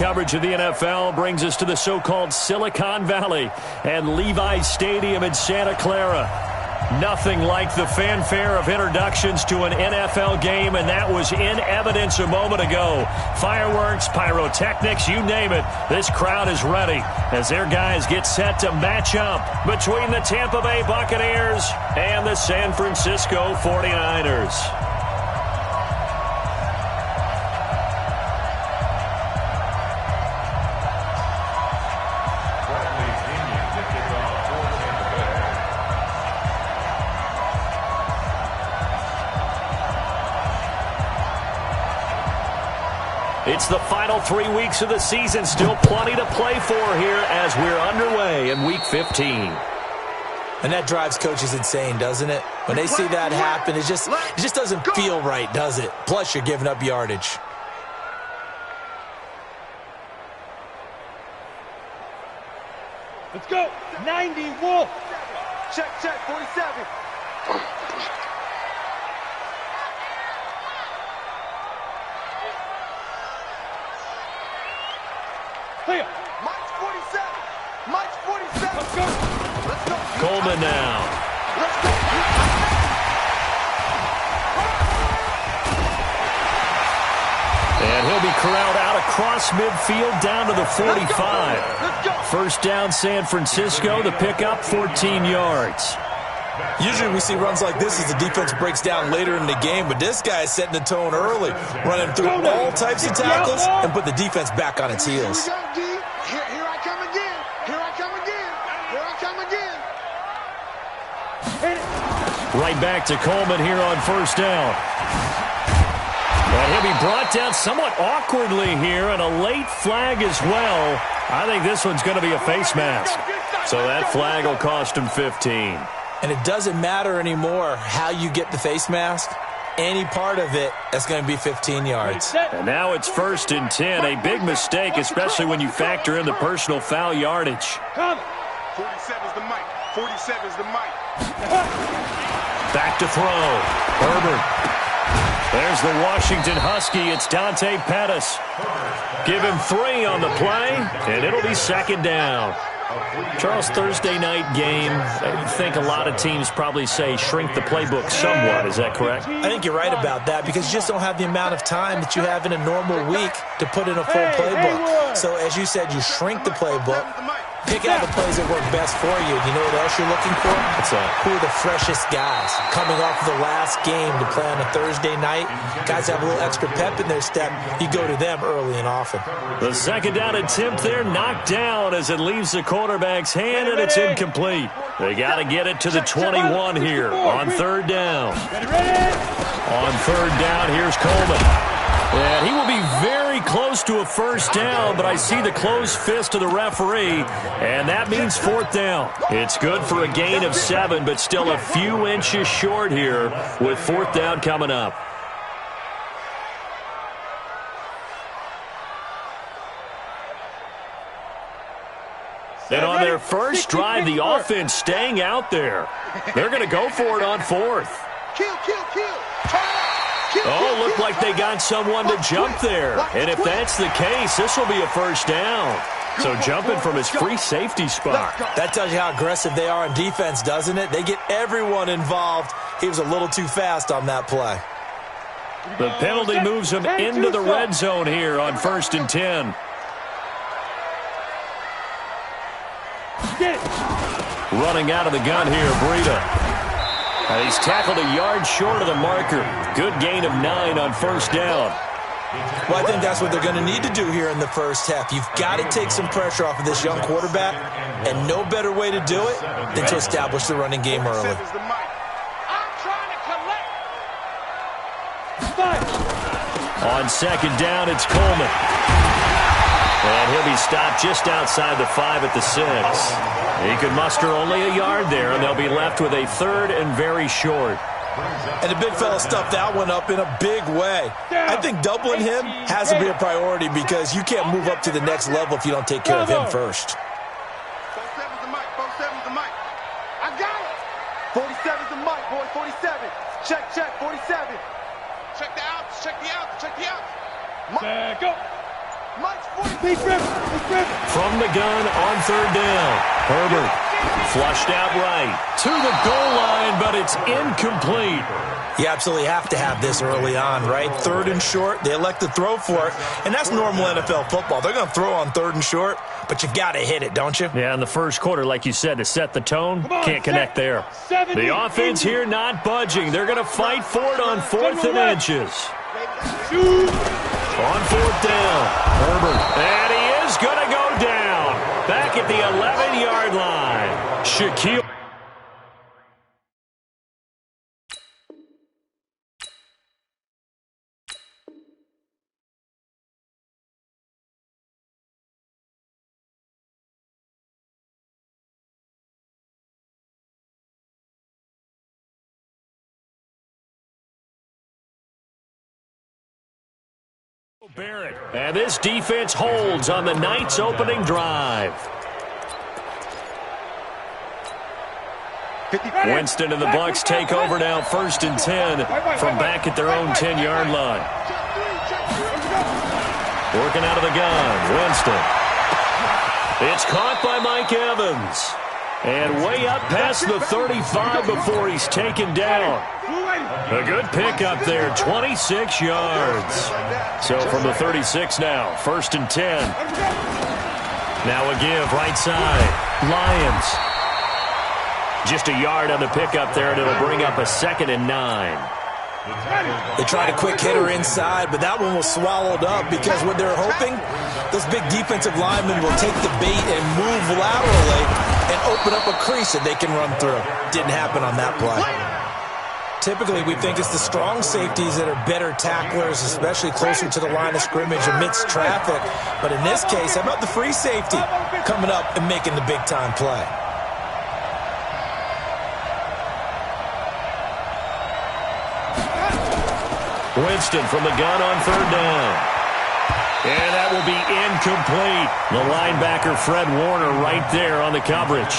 Coverage of the NFL brings us to the so-called Silicon Valley and Levi's Stadium in Santa Clara. Nothing like the fanfare of introductions to an NFL game, and that was in evidence a moment ago. Fireworks, pyrotechnics, you name it. This crowd is ready as their guys get set to match up between the Tampa Bay Buccaneers and the San Francisco 49ers. It's the final 3 weeks of the season. Still plenty to play for here as we're underway in Week 15. And that drives coaches insane, doesn't it? When they see that happen, it just doesn't feel right, does it? Plus, you're giving up yardage. Let's go. 90, Wolf. Check, 47. Mike's 47. Mike's 47. Let's go. Let's go. Coleman now. Let's go. And he'll be corralled out across midfield down to the 45. Let's go. First down, San Francisco. The pickup, 14 yards. Usually we see runs like this as the defense breaks down later in the game, but this guy is setting the tone early, running through all types of tackles and put the defense back on its heels. Here I come again. Here I come again. Here I come again. Right back to Coleman here on first down. And he'll be brought down somewhat awkwardly here, and a late flag as well. I think this one's going to be a face mask. So that flag will cost him 15. And it doesn't matter anymore how you get the face mask. Any part of it, that's going to be 15 yards. And now it's 1st and 10. A big mistake, especially when you factor in the personal foul yardage. 47's the mic. 47's the mic. Back to throw. Herbert. There's the Washington Husky. It's Dante Pettis. Give him 3 on the play, and it'll be 2nd down. Charles, Thursday night game, I think a lot of teams probably say shrink the playbook somewhat. Is that correct? I think you're right about that because you just don't have the amount of time that you have in a normal week to put in a full playbook. So as you said, you shrink the playbook, pick out the plays that work best for you. You know what else you're looking for? What's that? Who are the freshest guys coming off of the last game to play on a Thursday night? Guys have a little extra pep in their step. You go to them early and often. The 2nd down attempt there knocked down as it leaves the quarterback's hand, and it's incomplete. They got to get it to the 21 here on 3rd down. On 3rd down, here's Coleman. And he will be very close to a first down, but I see the closed fist of the referee, and that means 4th down. It's good for a gain of 7, but still a few inches short here with 4th down coming up. And on their first drive, the offense staying out there. They're going to go for it on 4th. Kill. Oh, looked like they got someone to jump there. And if that's the case, this will be a first down. So jumping from his free safety spot. That tells you how aggressive they are on defense, doesn't it? They get everyone involved. He was a little too fast on that play. The penalty moves him into the red zone here on 1st and 10. Running out of the gun here, Breida. And he's tackled a yard short of the marker. Good gain of 9 on first down. Well, I think that's what they're going to need to do here in the first half. You've got to take some pressure off of this young quarterback, and no better way to do it than to establish the running game early. On 2nd down, it's Coleman. And he'll be stopped just outside the 5 at the 6. He could muster only a yard there, and they'll be left with a 3rd and very short. And the big fella stuffed that one up in a big way. I think doubling him has to be a priority because you can't move up to the next level if you don't take care of him first. 47's the mic. 47's the mic. I got it. 47's the mic, boy. 47. Check. 47. Check the outs. Check the outs. Check the outs. Go. From the gun on third down. Herbert flushed out right to the goal line, but it's incomplete. You absolutely have to have this early on, right? Third and short, they elect to throw for it, and that's normal NFL football. They're going to throw on third and short, but you got to hit it, don't you? Yeah, in the first quarter, like you said, to set the tone, can't connect there. The offense here not budging. They're going to fight for it on 4th and inches. On 4th down, Herbert, and he is going to go down. Back at the 11-yard line. Shaquille. Barrett. And this defense holds on the Knights' opening drive. Winston and the Bucs take over now, 1st and 10 from back at their own 10-yard line. Working out of the gun, Winston. It's caught by Mike Evans. And way up past the 35 before he's taken down. A good pickup there, 26 yards. So from the 36 now, 1st and 10. Now a give, right side. Lions. Just a yard on the pickup there, and it'll bring up a 2nd and 9. They tried a quick hitter inside, but that one was swallowed up because what they're hoping, those big defensive linemen will take the bait and move laterally and open up a crease that they can run through. Didn't happen on that play. Typically, we think it's the strong safeties that are better tacklers, especially closer to the line of scrimmage amidst traffic. But in this case, how about the free safety coming up and making the big-time play? Winston from the gun on 3rd down. And that will be incomplete. The linebacker, Fred Warner, right there on the coverage.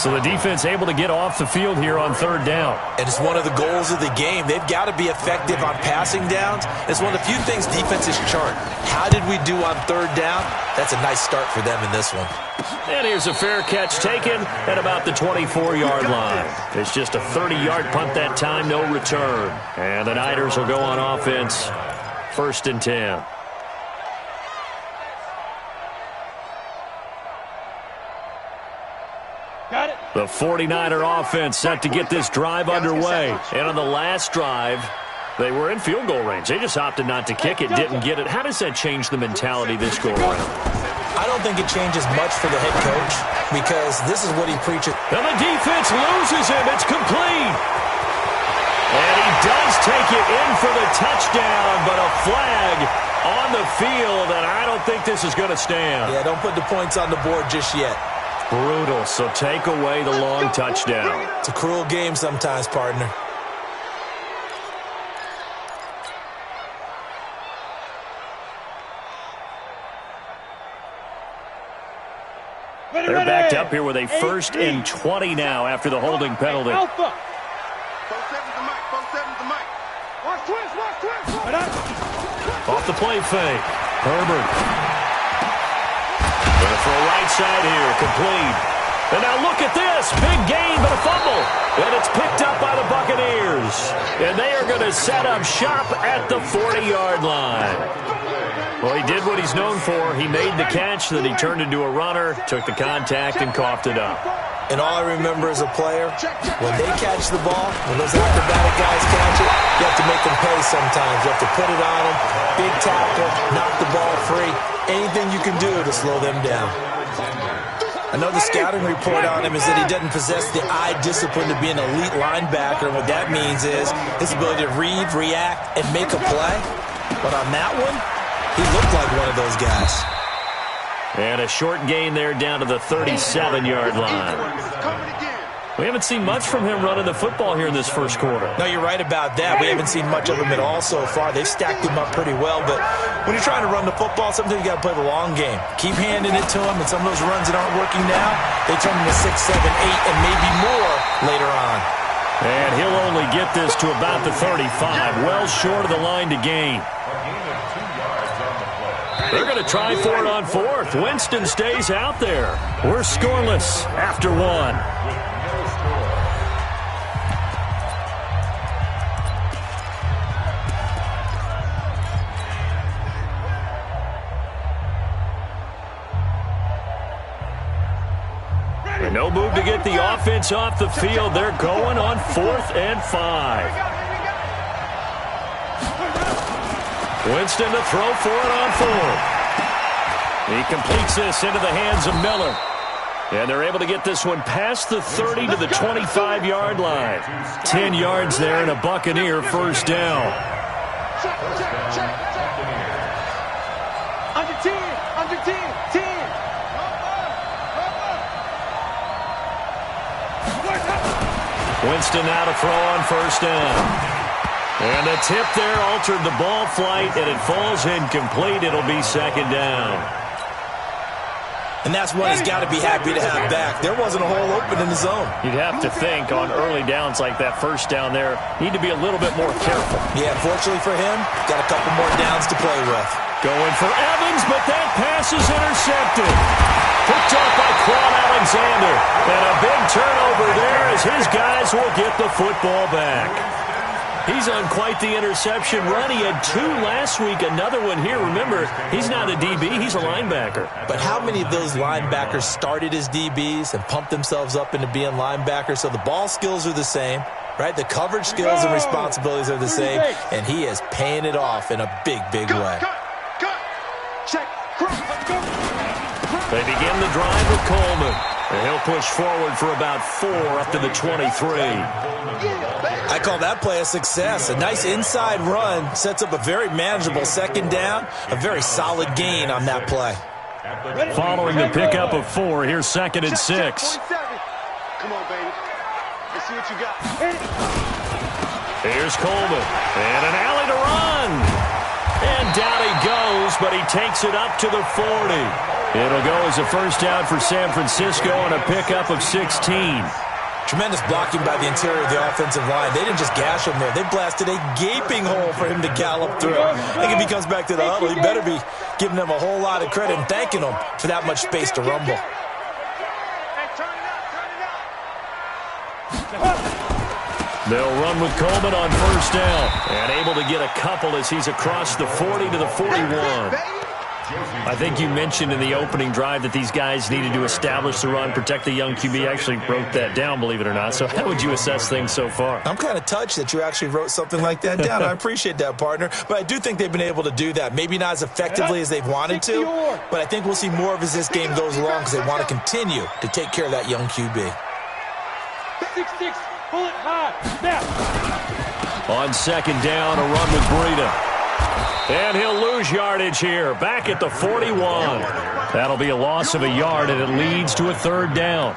So the defense able to get off the field here on 3rd down. And it's one of the goals of the game. They've got to be effective on passing downs. It's one of the few things defenses chart. How did we do on 3rd down? That's a nice start for them in this one. And here's a fair catch taken at about the 24-yard line. It's just a 30-yard punt that time, no return. And the Niners will go on offense, 1st and 10. The 49er offense set to get this drive underway. And on the last drive, they were in field goal range. They just opted not to kick it, didn't get it. How does that change the mentality this go-around? I don't think it changes much for the head coach because this is what he preaches. And the defense loses him. It's complete. And he does take it in for the touchdown, but a flag on the field, and I don't think this is going to stand. Yeah, don't put the points on the board just yet. Brutal, so take away the long touchdown. It's a cruel game sometimes, partner. They're backed up here with a 1st and 20 now after the holding penalty. Off the play fake. Herbert. Going for a right side here, complete. And now look at this, big gain but a fumble. And it's picked up by the Buccaneers. And they are going to set up shop at the 40-yard line. Well, he did what he's known for. He made the catch, then he turned into a runner, took the contact, and coughed it up. And all I remember as a player, when they catch the ball, when those acrobatic guys catch it, you have to make them pay sometimes. You have to put it on them, big tackle, knock the ball free, anything you can do to slow them down. I know the scouting report on him is that he doesn't possess the eye discipline to be an elite linebacker. And what that means is his ability to read, react, and make a play. But on that one, he looked like one of those guys. And a short gain there down to the 37-yard line. We haven't seen much from him running the football here in this first quarter. No, you're right about that. We haven't seen much of him at all so far. They've stacked him up pretty well. But when you're trying to run the football, sometimes you got to play the long game. Keep handing it to him, and some of those runs that aren't working now, they turn into 6, 7, 8, and maybe more later on. And he'll only get this to about the 35, well short of the line to gain. They're going to try for it on fourth. Winston stays out there. We're scoreless after one. And no move to get the offense off the field. They're going on 4th and 5. Winston to throw for it on 4th. He completes this into the hands of Miller. And they're able to get this one past the 30 to the 25-yard line. 10 yards there and a Buccaneer first down. Under 10, under 10, 10. Winston now to throw on first down. And the tip there altered the ball flight, and it falls incomplete. It'll be second down. And that's one he's got to be happy to have back. There wasn't a hole open in the zone. You'd have to think on early downs like that first down there, need to be a little bit more careful. Yeah, fortunately for him, got a couple more downs to play with. Going for Evans, but that pass is intercepted. Picked off by Quan Alexander. And a big turnover there as his guys will get the football back. He's on quite the interception run. He had 2 last week, another one here. Remember, he's not a DB, he's a linebacker. But how many of those linebackers started as DBs and pumped themselves up into being linebackers? So the ball skills are the same, right? The coverage skills and responsibilities are the same, and he is paying it off in a big, big way. Check. They begin the drive with Coleman. And he'll push forward for about 4 up to the 23. I call that play a success. A nice inside run sets up a very manageable second down. A very solid gain on that play. Following the pickup of 4, here's 2nd and 6. Come on, baby. Let's see what you got. Here's Coleman. And an alley to run. And down he goes, but he takes it up to the 40. It'll go as a first down for San Francisco on a pickup of 16. Tremendous blocking by the interior of the offensive line. They didn't just gash him there. They blasted a gaping hole for him to gallop through. I think if he comes back to the huddle, he better be giving them a whole lot of credit and thanking them for that much space to rumble. They'll run with Coleman on first down. And able to get a couple as he's across the 40 to the 41. I think you mentioned in the opening drive that these guys needed to establish the run, protect the young QB. I actually wrote that down, believe it or not. So how would you assess things so far? I'm kind of touched that you actually wrote something like that down. I appreciate that, partner. But I do think they've been able to do that. Maybe not as effectively as they've wanted to, but I think we'll see more of as this game goes along because they want to continue to take care of that young QB. 6-6, pull it high, snap. On second down, a run with Breida. And he'll lose yardage here, back at the 41. That'll be a loss of a yard, and it leads to a third down.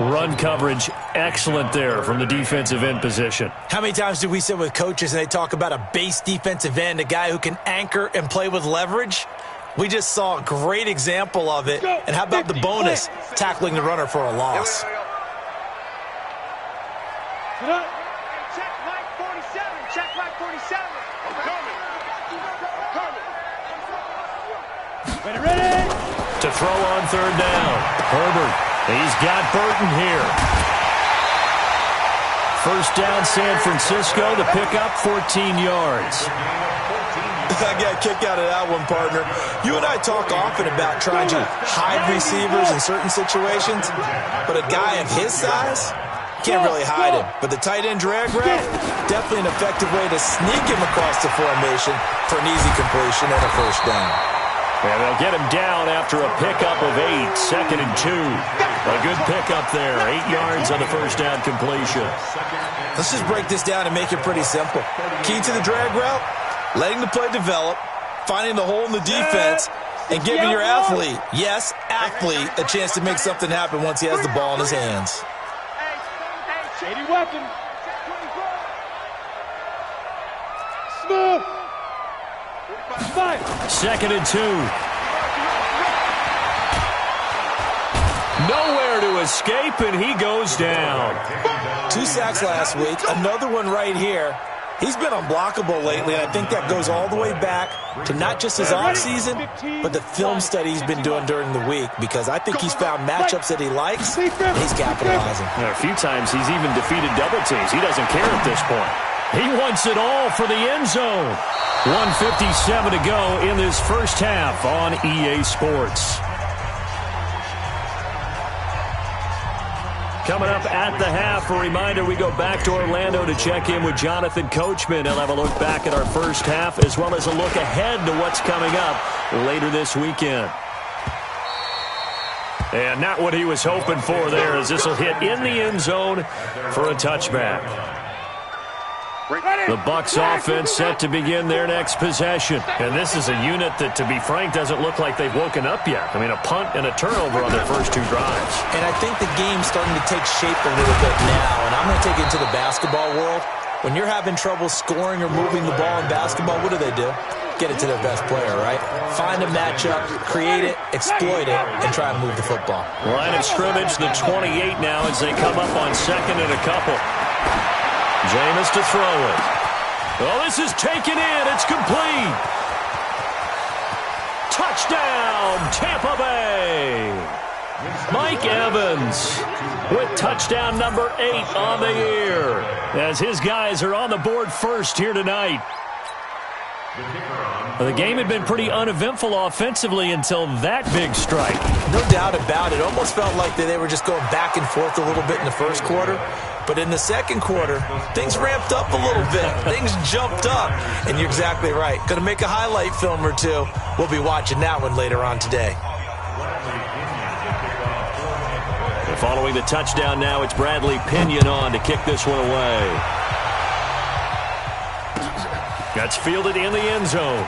Run coverage, excellent there from the defensive end position. How many times do we sit with coaches and they talk about a base defensive end, a guy who can anchor and play with leverage? We just saw a great example of it. And how about the bonus, tackling the runner for a loss? Check Mike 47, check Mike 47. Ready? To throw on third down. Herbert, he's got Burton here. First down, San Francisco. The pickup, 14 yards. I got a kick out of that one, partner. You and I talk often about trying to hide receivers in certain situations, but a guy of his size can't really hide him. But the tight end drag route, definitely an effective way to sneak him across the formation for an easy completion and a first down. And they'll get him down after a pickup of 8, 2nd and 2. A good pickup there, 8 yards on the first down completion. Let's just break this down and make it pretty simple. Key to the drag route, letting the play develop, finding the hole in the defense, and giving your athlete, yes, athlete, a chance to make something happen once he has the ball in his hands. 80 weapon. Smooth. 2nd and 2. Nowhere to escape, and he goes down. 2 sacks last week, another one right here. He's been unblockable lately, and I think that goes all the way back to not just his offseason, but the film study he's been doing during the week, because I think he's found matchups that he likes, and he's capitalizing. A few times he's even defeated double teams. He doesn't care at this point. He wants it all for the end zone. 1:57 to go in this first half on EA Sports. Coming up at the half, a reminder, we go back to Orlando to check in with Jonathan Coachman. He'll have a look back at our first half as well as a look ahead to what's coming up later this weekend. And not what he was hoping for there, as this will hit in the end zone for a touchback. The Bucs offense set to begin their next possession. And this is a unit that, to be frank, doesn't look like they've woken up yet. I mean, a punt and a turnover on their first two drives. And I think the game's starting to take shape a little bit now. And I'm going to take it to the basketball world. When you're having trouble scoring or moving the ball in basketball, what do? Get it to their best player, right? Find a matchup, create it, exploit it, and try and move the football. Line of scrimmage, the 28 now as they come up on second and a couple. Jameis to throw it. Oh, this is taken in. It's complete. Touchdown, Tampa Bay. Mike Evans with touchdown number 8 on the year, as his guys are on the board first here tonight. The game had been pretty uneventful offensively until that big strike. No doubt about it. Almost felt like they were just going back and forth a little bit in the first quarter. But in the second quarter, things ramped up a little bit. Things jumped up. And you're exactly right. Going to make a highlight film or two. We'll be watching that one later on today. And following the touchdown now, it's Bradley Pinion on to kick this one away. That's fielded in the end zone.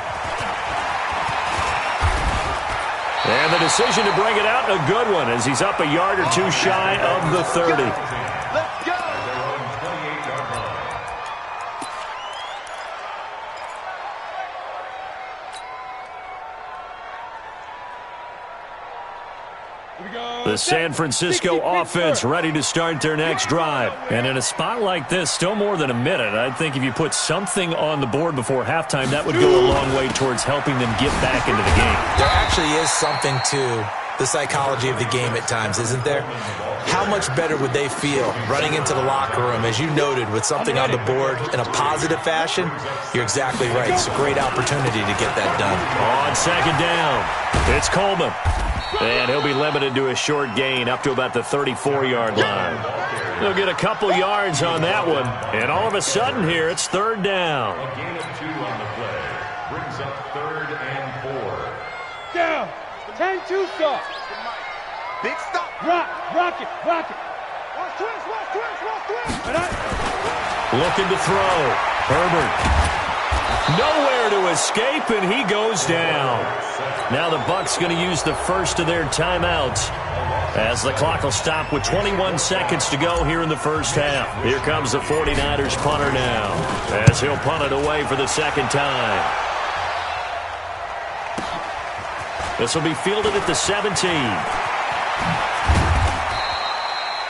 And the decision to bring it out, a good one, as he's up a yard or two shy of the 30. Let's go. The San Francisco offense ready to start their next drive. And in a spot like this, still more than a minute. I think if you put something on the board before halftime, that would go a long way towards helping them get back into the game. There actually is something to the psychology of the game at times, isn't there? How much better would they feel running into the locker room, as you noted, with something on the board in a positive fashion? You're exactly right. It's a great opportunity to get that done. On second down, it's Coleman. And he'll be limited to a short gain up to about the 34-yard line. He'll get a couple yards on that one. And all of a sudden here, it's third down. A gain of 2 on the play. Brings up 3rd and 4. Down. 10-2 stop. Big stop. Rock it. Watch twist. Looking to throw. Herbert. Nowhere to escape, and he goes down. Now the Bucs going to use the first of their timeouts, as the clock will stop with 21 seconds to go here in the first half. Here comes the 49ers punter now, as he'll punt it away for the second time. This will be fielded at the 17.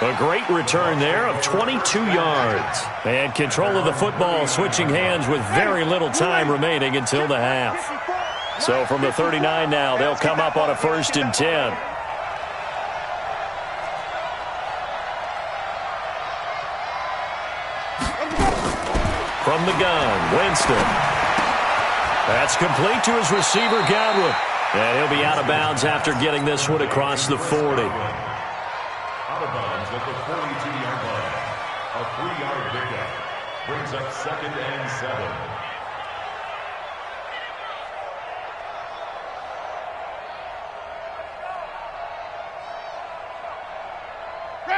A great return there of 22 yards. And control of the football switching hands with very little time remaining until the half. So from the 39 now, they'll come up on a 1st and 10. From the gun, Winston. That's complete to his receiver, Godwin. And he'll be out of bounds after getting this one across the 40. Out of bounds at the 42-yard line. A 3-yard pickup. Brings up 2nd and 7.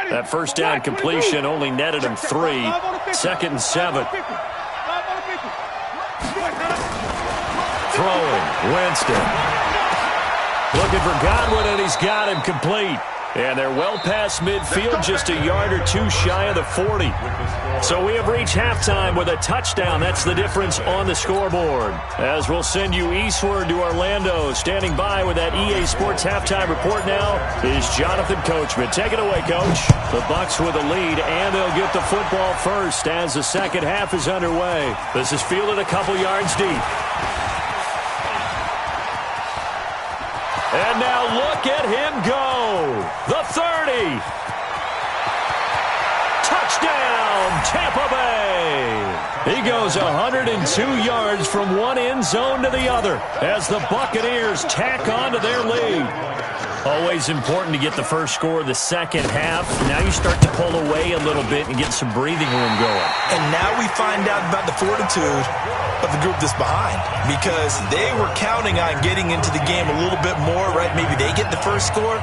That first down completion only netted him 3. 2nd and 7. Throwing, Winston. Looking for Godwin, and he's got him complete. And they're well past midfield, just a yard or two shy of the 40. So we have reached halftime with a touchdown. That's the difference on the scoreboard. As we'll send you eastward to Orlando. Standing by with that EA Sports halftime report now is Jonathan Coachman. Take it away, Coach. The Bucs with a lead, and they'll get the football first as the second half is underway. This is fielded a couple yards deep. And now look at him go. The 30. Touchdown, Tampa Bay. He goes 102 yards from one end zone to the other as the Buccaneers tack on to their lead. Always important to get the first score of the second half. Now you start to pull away a little bit and get some breathing room going. And now we find out about the fortitude of the group that's behind, because they were counting on getting into the game a little bit more, right? Maybe they get the first score.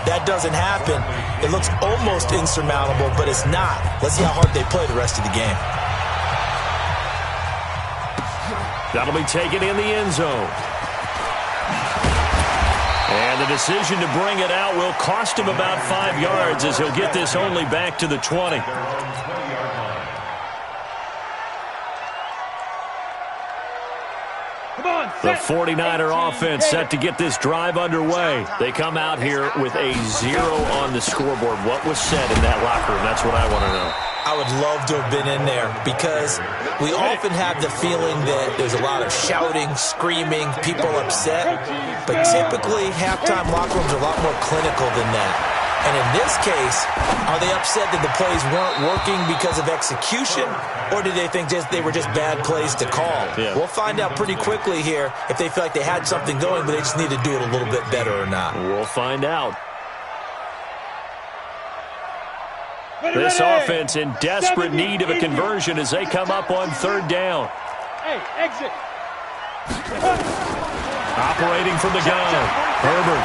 That doesn't happen. It looks almost insurmountable, but it's not. Let's see how hard they play the rest of the game. That'll be taken in the end zone. And the decision to bring it out will cost him about 5 yards as he'll get this only back to the 20. The 49er offense set to get this drive underway. They come out here with a 0 on the scoreboard. What was said in that locker room? That's what I want to know. I would love to have been in there, because we often have the feeling that there's a lot of shouting, screaming, people upset. But typically, halftime locker rooms are a lot more clinical than that. And in this case, are they upset that the plays weren't working because of execution, or do they think they were just bad plays to call? Yeah. We'll find out pretty quickly here if they feel like they had something going, but they just need to do it a little bit better or not. We'll find out. This offense in desperate need of a conversion as they come up on third down. Hey, exit. Operating from the gun, Herbert.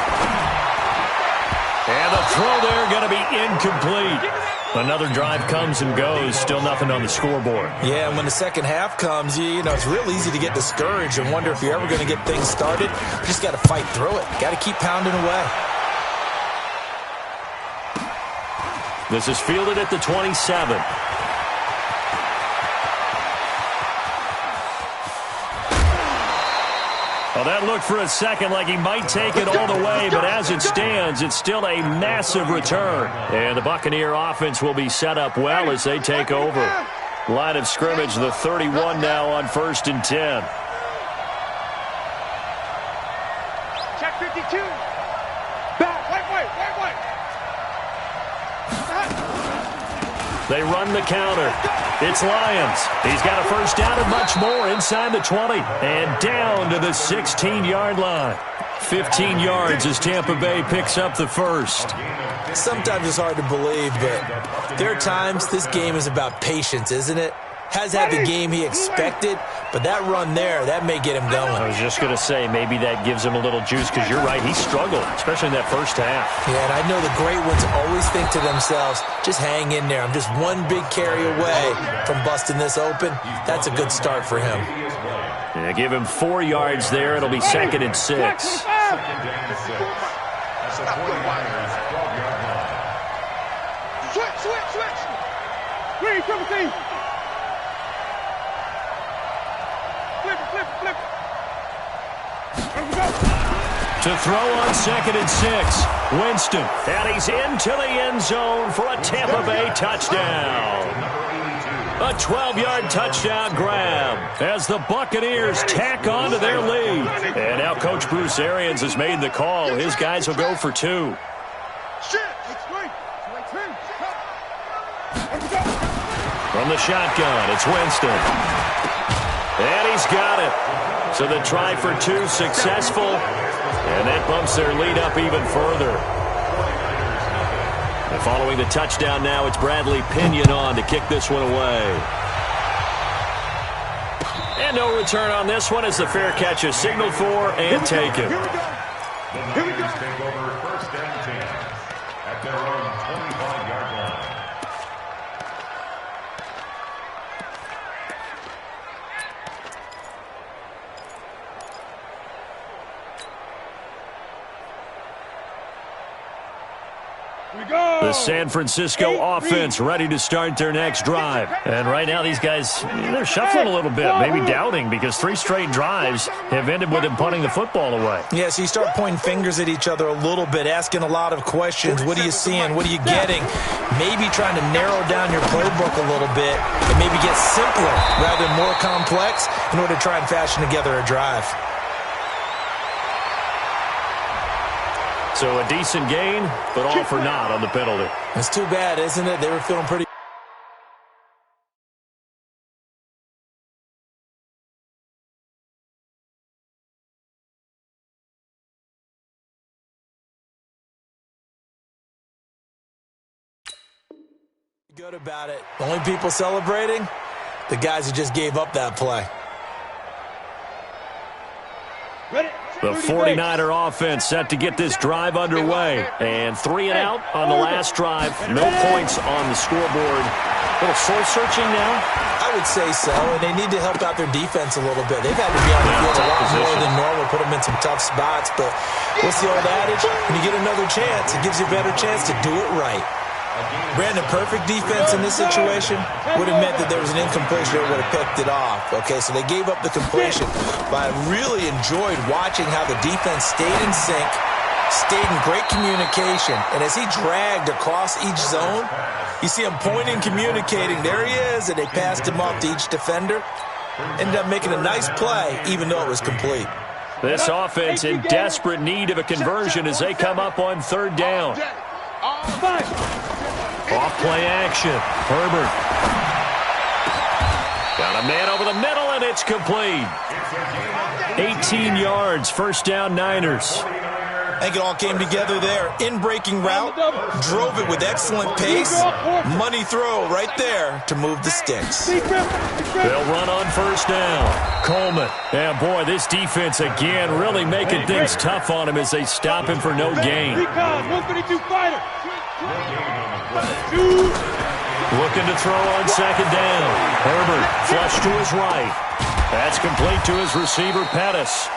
And the throw there going to be incomplete. Another drive comes and goes. Still nothing on the scoreboard. Yeah, and when the second half comes, you know, it's real easy to get discouraged and wonder if you're ever going to get things started. You just got to fight through it. Got to keep pounding away. This is fielded at the 27. Well, that looked for a second like he might take it all the way, but as it stands, it's still a massive return. And the Buccaneer offense will be set up well as they take over. Line of scrimmage, the 31 now on 1st and 10. Check 52. Back, white. They run the counter. It's Lyons. He's got a first down and much more inside the 20. And down to the 16-yard line. 15 yards as Tampa Bay picks up the first. Sometimes it's hard to believe, but there are times this game is about patience, isn't it? Has had the game he expected, but that run there, that may get him going. I was just going to say, maybe that gives him a little juice, because you're right, he struggled, especially in that first half. Yeah, and I know the great ones always think to themselves, just hang in there. I'm just one big carry away from busting this open. That's a good start for him. Yeah, give him 4 yards there. It'll be 2nd and 6. Switch. Green, triple team. Flip. To throw on 2nd and 6. Winston. And he's into the end zone for a Tampa Bay touchdown. A 12-yard touchdown grab as the Buccaneers tack on to their lead. And now Coach Bruce Arians has made the call. His guys will go for 2. From the shotgun, it's Winston. And he's got it. So the try for 2 successful. And that bumps their lead up even further. And following the touchdown now, it's Bradley Pinion on to kick this one away. And no return on this one as the fair catch is signaled for and taken. The Niners take over 1st and 10 at their own 25-yard line. The San Francisco offense ready to start their next drive. And right now these guys, they're shuffling a little bit, maybe doubting, because 3 straight drives have ended with them punting the football away. Yeah, so you start pointing fingers at each other a little bit, asking a lot of questions. What are you seeing? What are you getting? Maybe trying to narrow down your playbook a little bit and maybe get simpler rather than more complex in order to try and fashion together a drive. So a decent gain, but all for naught on the penalty. It's too bad, isn't it? They were feeling pretty. Good about it. The only people celebrating, the guys who just gave up that play. The 49er offense set to get this drive underway. And 3 and out on the last drive. No points on the scoreboard. A little soul-searching now? I would say so, and they need to help out their defense a little bit. They've had to be on the field a lot more than normal, put them in some tough spots. But what's the old adage? When you get another chance, it gives you a better chance to do it right. Brandon, perfect defense in this situation would have meant that there was an incompletion that would have picked it off. Okay, so they gave up the completion. But I really enjoyed watching how the defense stayed in sync, stayed in great communication. And as he dragged across each zone, you see him pointing, communicating. There he is, and they passed him off to each defender. Ended up making a nice play, even though it was complete. This offense in desperate need of a conversion as they come up on 3rd down. Off play action. Herbert. Got a man over the middle, and it's complete. 18 yards, 1st down Niners. I think it all came together there. In-breaking route, drove it with excellent pace. Money throw right there to move the sticks. They'll run on 1st down. Coleman. Yeah, boy, this defense again really making things tough on him as they stop him for no gain. 132 fighter. Looking to throw on 2nd down. Herbert flush to his right. That's complete to his receiver, Pettis.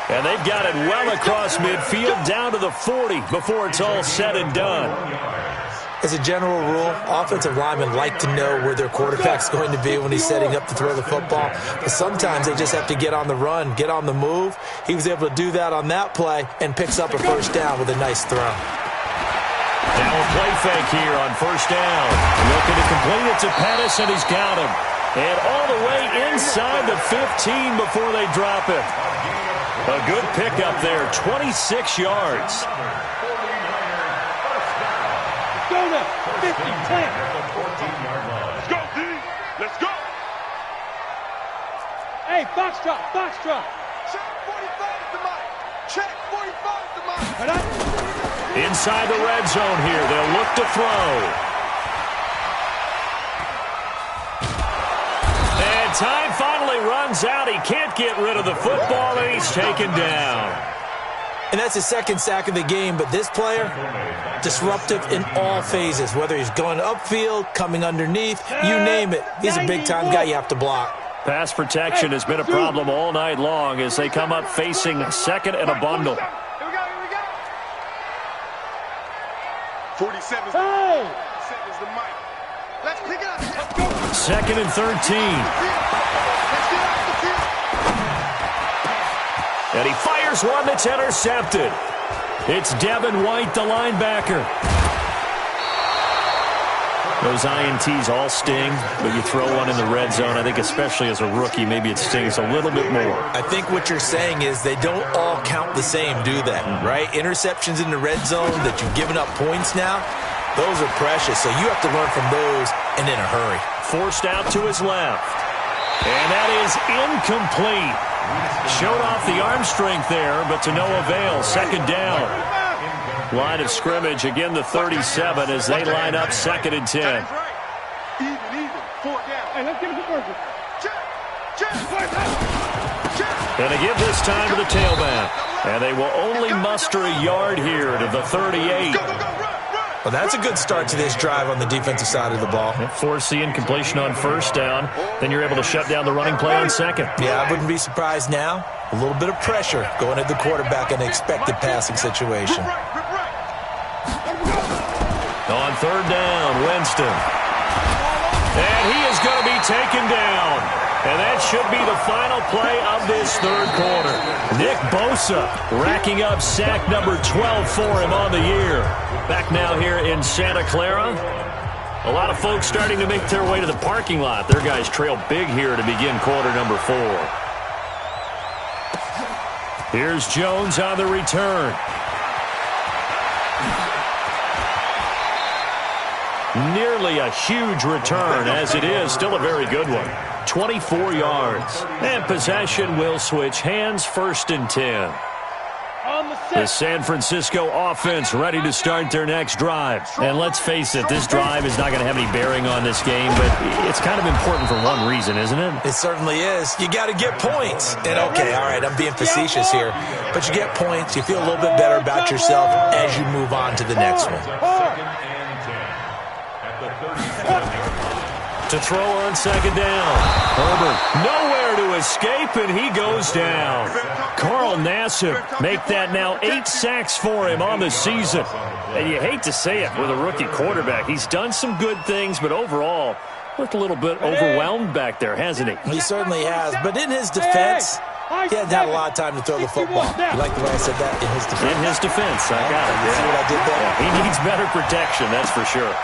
And they've got it well across midfield down to the 40 before it's all said and done. As a general rule, offensive linemen like to know where their quarterback's going to be when he's setting up to throw the football. But sometimes they just have to get on the run, get on the move. He was able to do that on that play and picks up a 1st down with a nice throw. Now a play fake here on 1st down. Looking to complete it to Pettis, and he's got him. And all the way inside the 15 before they drop it. A good pickup there, 26 yards. Go now, 50, 10. Let's go, D. Let's go. Hey, foxtrot, foxtrot. Check 45 is the mic. Check 45 is the mic. Inside the red zone here, they'll look to throw. And time finally runs out. He can't get rid of the football, and he's taken down. And that's his 2nd sack of the game, but this player, disruptive in all phases, whether he's going upfield, coming underneath, you name it. He's a big-time guy you have to block. Pass protection has been a problem all night long as they come up facing 2nd and a bundle. Here we go, here we go. 47 is the mic. Let's pick it up. Let's go. 2nd and 13. Let's get off the field. And he fires one that's intercepted. It's Devin White, the linebacker. Those INTs all sting, but you throw one in the red zone, I think especially as a rookie, maybe it stings a little bit more. I think what you're saying is they don't all count the same, do they? Right? Interceptions in the red zone that you've given up points now, those are precious. So you have to learn from those and in a hurry. Forced out to his left. And that is incomplete. Showed off the arm strength there, but to no avail. 2nd down. Line of scrimmage, again the 37 as they line up 2nd and 10. Even, 4 down. Hey, let's give it to Burger. And they give this time to the tailback. And they will only muster a yard here to the 38. Well, that's a good start to this drive on the defensive side of the ball. Force the incompletion on 1st down. Then you're able to shut down the running play on 2nd. Yeah, I wouldn't be surprised now. A little bit of pressure going at the quarterback in an expected passing situation. On third down, Winston. And he is going to be taken down. And that should be the final play of this third quarter. Nick Bosa racking up sack number 12 for him on the year. Back now here in Santa Clara. A lot of folks starting to make their way to the parking lot. Their guys trail big here to begin quarter number 4. Here's Jones on the return. Nearly a huge return, as it is still a very good one. 24 yards. And possession will switch hands, 1st and 10. The San Francisco offense ready to start their next drive. And let's face it, this drive is not going to have any bearing on this game, but it's kind of important for one reason, isn't it? It certainly is. You got to get points. And okay, all right, I'm being facetious here, but you get points, you feel a little bit better about yourself as you move on to the next one. To throw on 2nd down. Herbert nowhere to escape, and he goes down. Carl Nassib make that now 8 sacks for him on the season. And you hate to say it with a rookie quarterback. He's done some good things, but overall, looked a little bit overwhelmed back there, hasn't he? He certainly has. But in his defense, he hasn't had a lot of time to throw the football. You like the way I said that? In his defense? In his defense, I got it. See what I did there? Yeah, he needs better protection, that's for sure.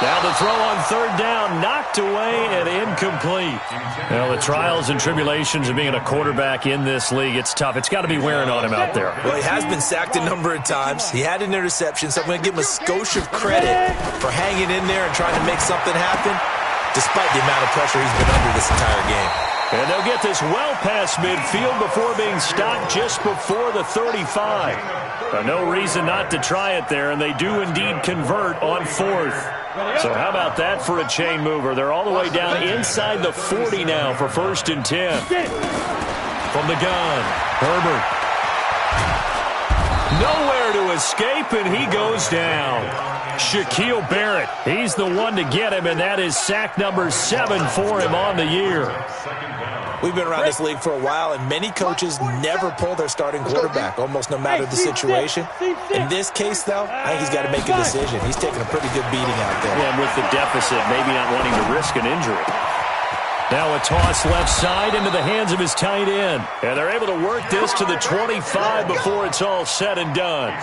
Now the throw on 3rd down, knocked away and incomplete. Well, the trials and tribulations of being a quarterback in this league, it's tough. It's got to be wearing on him out there. Well, he has been sacked a number of times. He had an interception, so I'm going to give him a skosh of credit for hanging in there and trying to make something happen, despite the amount of pressure he's been under this entire game. And they'll get this well past midfield before being stopped just before the 35. No reason not to try it there, and they do indeed convert on 4th. So how about that for a chain mover? They're all the way down inside the 40 now for 1st and 10. From the gun, Herbert. Nowhere to escape, and he goes down. Shaquille Barrett, he's the one to get him, and that is sack number 7 for him on the year. We've been around this league for a while, and many coaches never pull their starting quarterback, almost no matter the situation. In this case, though, I think he's got to make a decision. He's taking a pretty good beating out there. Yeah, and with the deficit, maybe not wanting to risk an injury. Now a toss left side into the hands of his tight end. And they're able to work this to the 25 before it's all said and done.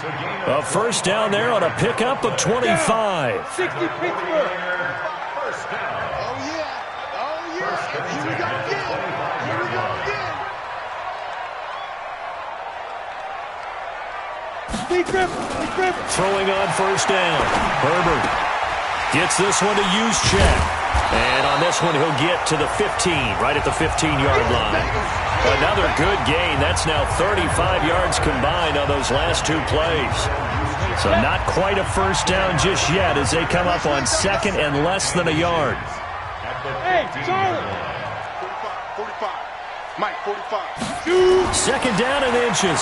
A 1st down there on a pickup of 25. 60 Pittsburgh. Throwing on 1st down. Herbert gets this one to Juszczyk. And on this one, he'll get to the 15, right at the 15-yard line. Another good gain. That's now 35 yards combined on those last 2 plays. So not quite a 1st down just yet as they come up on 2nd and less than a yard. Hey, Charlie. 45. Mike, 45. 2nd down and inches.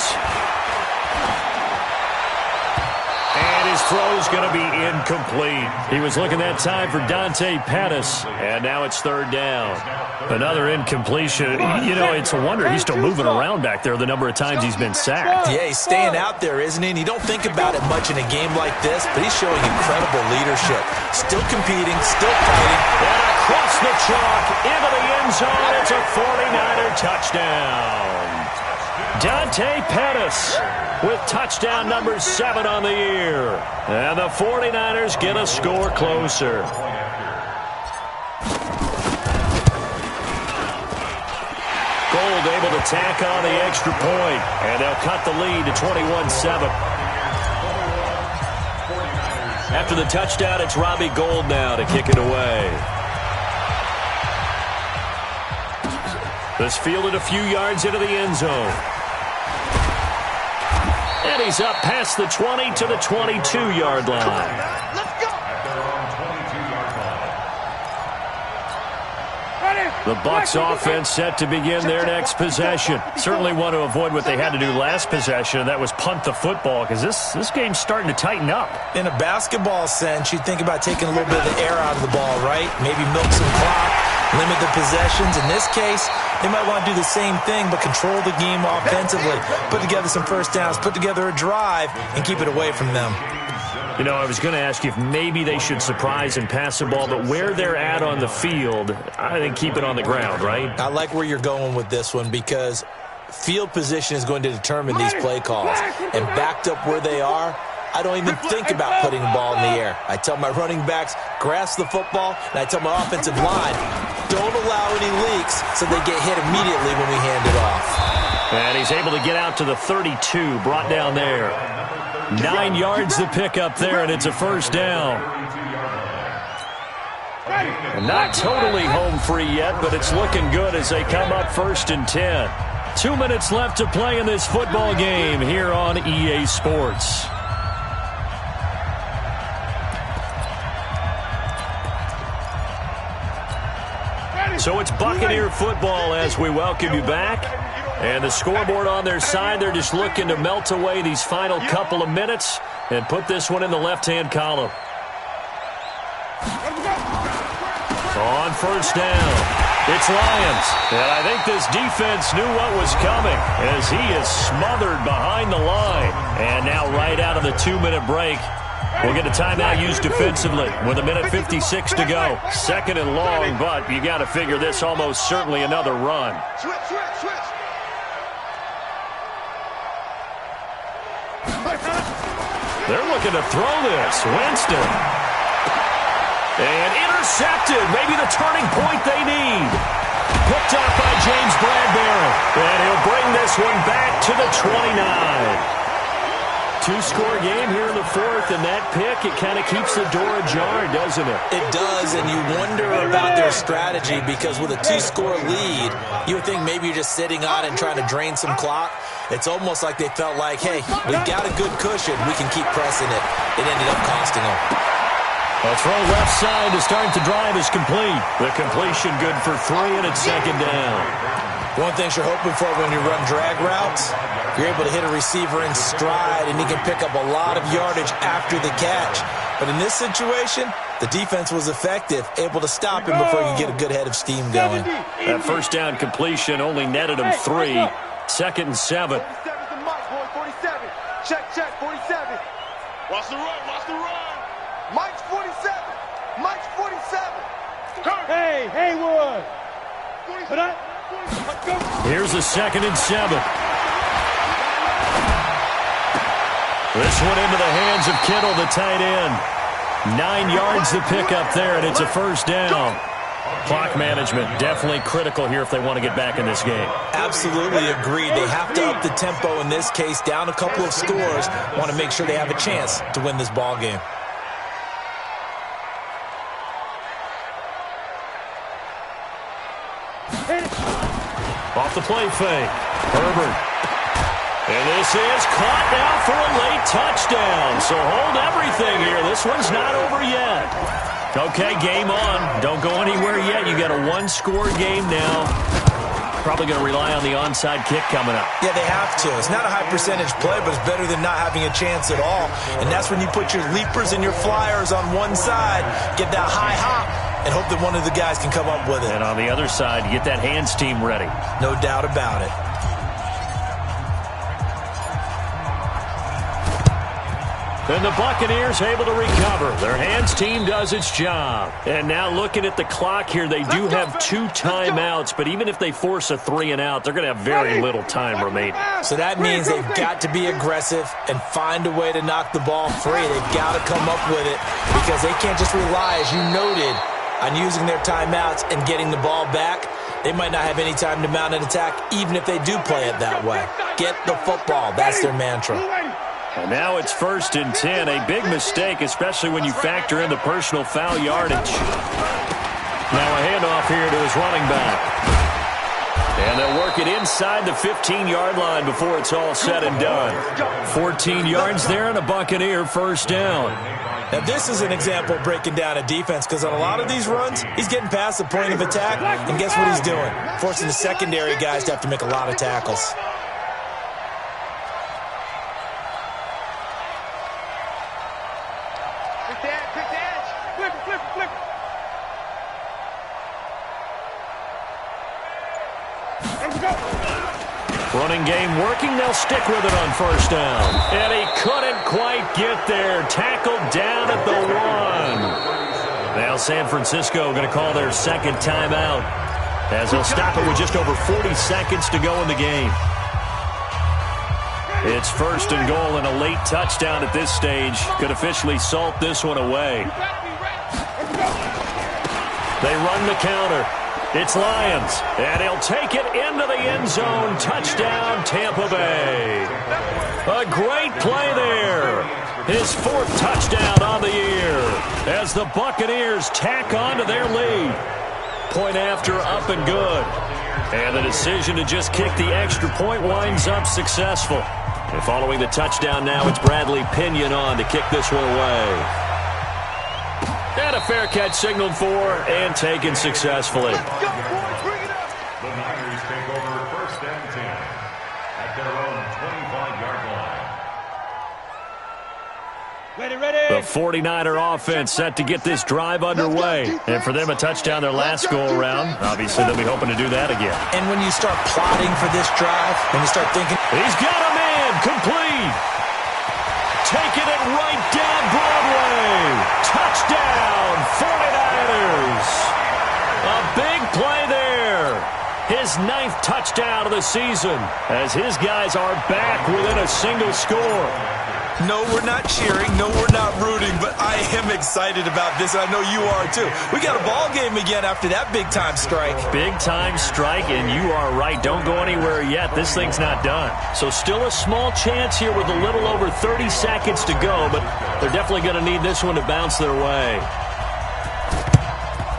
And his throw's going to be incomplete. He was looking that time for Dante Pettis, and now it's 3rd down. Another incompletion. You know, it's a wonder he's still moving around back there the number of times he's been sacked. Yeah, he's staying out there, isn't he? And you don't think about it much in a game like this, but he's showing incredible leadership. Still competing, still fighting. And across the chalk, into the end zone, it's a 49er touchdown. Dante Pettis with touchdown number 7 on the year. And the 49ers get a score closer. Gold able to tack on the extra point, and they'll cut the lead to 21-7. After the touchdown, it's Robbie Gould now to kick it away. This fielded a few yards into the end zone. And he's up past the 20 to the 22-yard line. Let's go. The Bucs offense set to begin their next possession. Certainly want to avoid what they had to do last possession, and that was punt the football, because this game's starting to tighten up. In a basketball sense, you think about taking a little bit of the air out of the ball, right? Maybe milk some clock, limit the possessions. In this case, they might want to do the same thing, but control the game offensively. Put together some 1st downs, put together a drive, and keep it away from them. You know, I was going to ask you if maybe they should surprise and pass the ball, but where they're at on the field, I think keep it on the ground, right? I like where you're going with this one because field position is going to determine these play calls. And backed up where they are, I don't even think about putting the ball in the air. I tell my running backs, grasp the football, and I tell my offensive line, don't allow any leaks so they get hit immediately when we hand it off. And he's able to get out to the 32, brought down there. 9 yards to pick up there, and it's a first down. Not totally home free yet, but it's looking good as they come up 1st and 10. 2 minutes left to play in this football game here on EA Sports. So it's Buccaneer football as we welcome you back. And the scoreboard on their side, they're just looking to melt away these final couple of minutes and put this one in the left-hand column. On first down, it's Lions. And I think this defense knew what was coming as he is smothered behind the line. And now right out of the 2-minute break, we'll get a timeout used defensively with 1:56 to go. 2nd and long, but you got to figure this almost certainly another run. Switch. They're looking to throw this. Winston. And intercepted. Maybe the turning point they need. Picked up by James Bradbury. And he'll bring this one back to the 29. 2-score game here in the 4th, and that pick, it kind of keeps the door ajar, doesn't it? It does, and you wonder about their strategy because with a 2-score lead, you would think maybe you're just sitting on and trying to drain some clock. It's almost like they felt like, hey, we've got a good cushion. We can keep pressing it. It ended up costing them. A throw left side to start the drive is complete. The completion good for 3, and it's 2nd down. One thing you're hoping for when you run drag routes, you're able to hit a receiver in stride, and he can pick up a lot of yardage after the catch. But in this situation, the defense was effective, able to stop him before he could get a good head of steam going. That first down completion only netted him 3. 2nd and 7. 47's the Mike, boy, 47. Check, 47. Watch the run. Mike's 47. Mike's 47. Hey, Haywood. Here's a 2nd and 7. This one into the hands of Kittle, the tight end. 9 yards to pick up there, and it's a first down. Clock management definitely critical here if they want to get back in this game. Absolutely agreed. They have to up the tempo in this case, down a couple of scores. Want to make sure they have a chance to win this ball game. Off the play fake. Herbert. And this is caught now for a late touchdown. So hold everything here. This one's not over yet. Okay, game on. Don't go anywhere yet. You got a 1-score game now. Probably going to rely on the onside kick coming up. Yeah, they have to. It's not a high percentage play, but it's better than not having a chance at all. And that's when you put your leapers and your flyers on one side, get that high hop, and hope that one of the guys can come up with it. And on the other side, get that hands team ready. No doubt about it. And the Buccaneers able to recover. Their hands team does its job. And now looking at the clock here, they do have 2 timeouts, but even if they force a 3-and-out, they're going to have very little time remaining. So that means they've got to be aggressive and find a way to knock the ball free. They've got to come up with it because they can't just rely, as you noted, on using their timeouts and getting the ball back. They might not have any time to mount an attack, even if they do play it that way. Get the football. That's their mantra. And now it's 1st and 10. A big mistake, especially when you factor in the personal foul yardage. Now a handoff here to his running back. And they'll work it inside the 15-yard line before it's all said and done. 14 yards there and a Buccaneer first down. Now this is an example of breaking down a defense because on a lot of these runs, he's getting past the point of attack, and guess what he's doing? Forcing the secondary guys to have to make a lot of tackles. Running game working. They'll stick with it on first down. And he couldn't quite get there. Tackled down at the 1. Now San Francisco going to call their second timeout as they'll stop it with just over 40 seconds to go in the game. It's first and goal and a late touchdown at this stage. Could officially salt this one away. They run the counter. It's Lions, and he'll take it into the end zone. Touchdown, Tampa Bay. A great play there. His 4th touchdown on the year as the Buccaneers tack on to their lead. Point after, up and good. And the decision to just kick the extra point winds up successful. And following the touchdown now, it's Bradley Pinion on to kick this one away. And a fair catch signaled for and taken successfully. The Niners take over first and 10 at their own 25-yard line. Ready. The 49er offense set to get this drive underway. And for them, a touchdown their last go-around. Obviously, they'll be hoping to do that again. And when you start plotting for this drive, when you start thinking, He's got a man, complete. Taking it right down Broadway. Touchdown, 49ers. A big play there. His 9th touchdown of the season as his guys are back within a single score. no, we're not cheering, no, we're not rooting, but I am excited about this, and I know you are too. We got a ball game again after that big-time strike. Big-time strike, and you are right. Don't go anywhere yet. This thing's not done. So still a small chance here with a little over 30 seconds to go, but they're definitely going to need this one to bounce their way.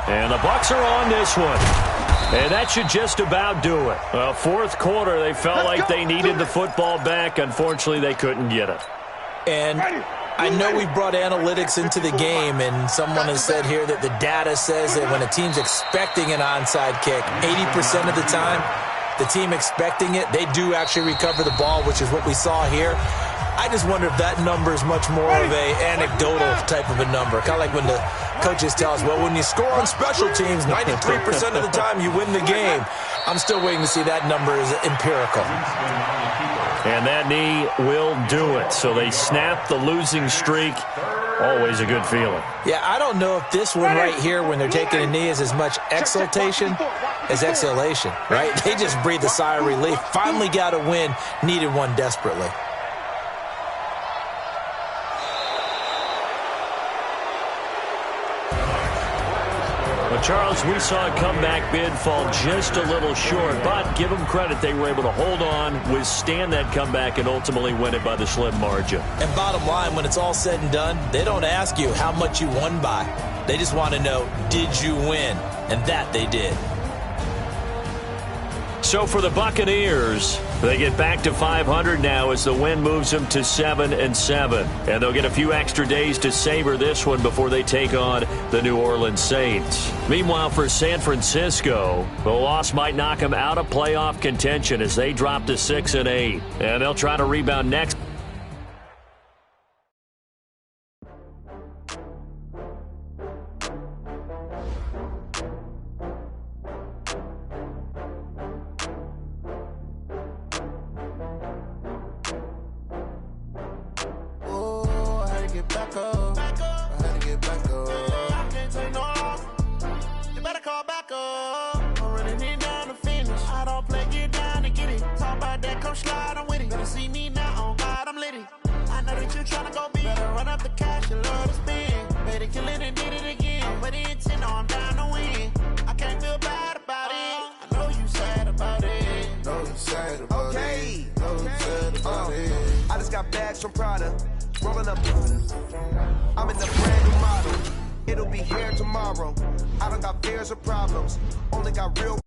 And the Bucs are on this one. And that should just about do it. Well, fourth quarter, they felt like they needed the football back. Unfortunately, they couldn't get it. And I know we brought analytics into the game, and someone has said here that the data says that when a team's expecting an onside kick, 80% of the time, the team expecting it, they do actually recover the ball, which is what we saw here. I just wonder if that number is much more of a anecdotal type of a number. Kind of like when the coaches tell us, well, when you score on special teams, 93% of the time you win the game. I'm still waiting to see that number is empirical. And that knee will do it. So they snap the losing streak. Always a good feeling. Yeah, I don't know if this one right here, when they're taking a knee, is as much exultation as exhalation, right? They just breathe a sigh of relief. Finally got a win, needed one desperately. Well, Charles, we saw a comeback bid fall just a little short, but give them credit. They were able to hold on, withstand that comeback, and ultimately win it by the slim margin. And bottom line, when it's all said and done, they don't ask you how much you won by. They just want to know, did you win? And that they did. So for the Buccaneers, they get back to 500 now as the win moves them to 7-7. And they'll get a few extra days to savor this one before they take on the New Orleans Saints. Meanwhile, for San Francisco, the loss might knock them out of playoff contention as they drop to 6-8. And they'll try to rebound next. I just got bags from Prada, rolling up. I'm in the brand new model. It'll be here tomorrow. I don't got fears or problems, only got real.